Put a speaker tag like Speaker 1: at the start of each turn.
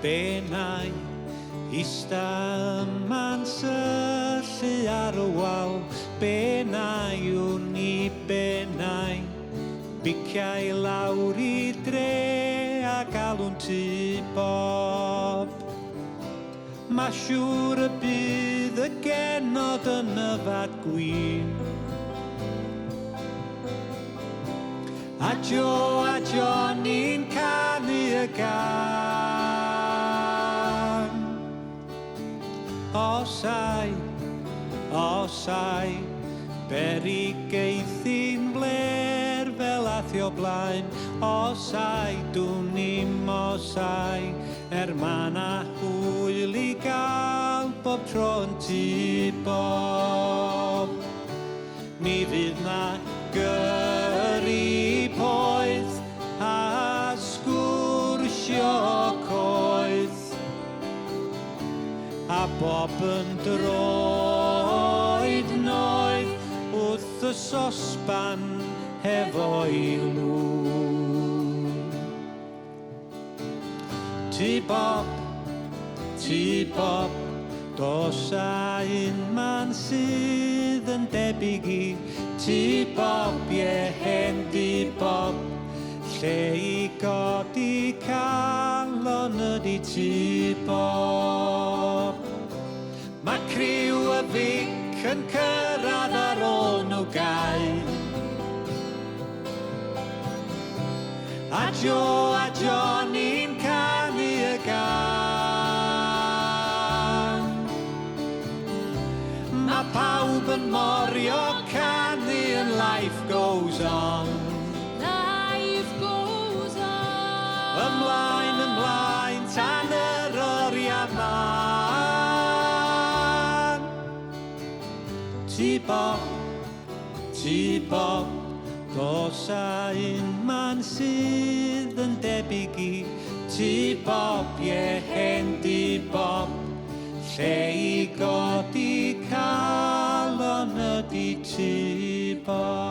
Speaker 1: Be nai, ista yma'n syllu ar y wal. Be nai yw'n i be nai, biciau lawr I dre a galw'n tŷ bob. Ma' siŵr y bydd y genod yn yfad gwyn. A Johnny'n canu y gan. Osai, berigeithi'n bler fel athio blaen. Osai, dwn i'm osai, ma' na hwyl I gael bob tro yn tŷ bob. Mi fydd na gyrru poeth a sgwrsio coeth, a bob yn droed noeth wrth y sosban hefo'i lŵn. Tŷ bob, dos a un man sydd yn debyg I tŷ bob, hen tŷ bob, lle I godi calon ydi tŷ bob. Mae criw y fic yn cyrraedd ar ôl nhw gau, a Johnny'n canu y gan. Mae pawb yn morio canu and life goes on.
Speaker 2: Life goes on.
Speaker 1: Ymlaen, tan yr oriau man. Tŷ bob, dos a un man sydd yn debyg I tŷ bob, hen tŷ bob, lle I godi calon ydi tŷ bob.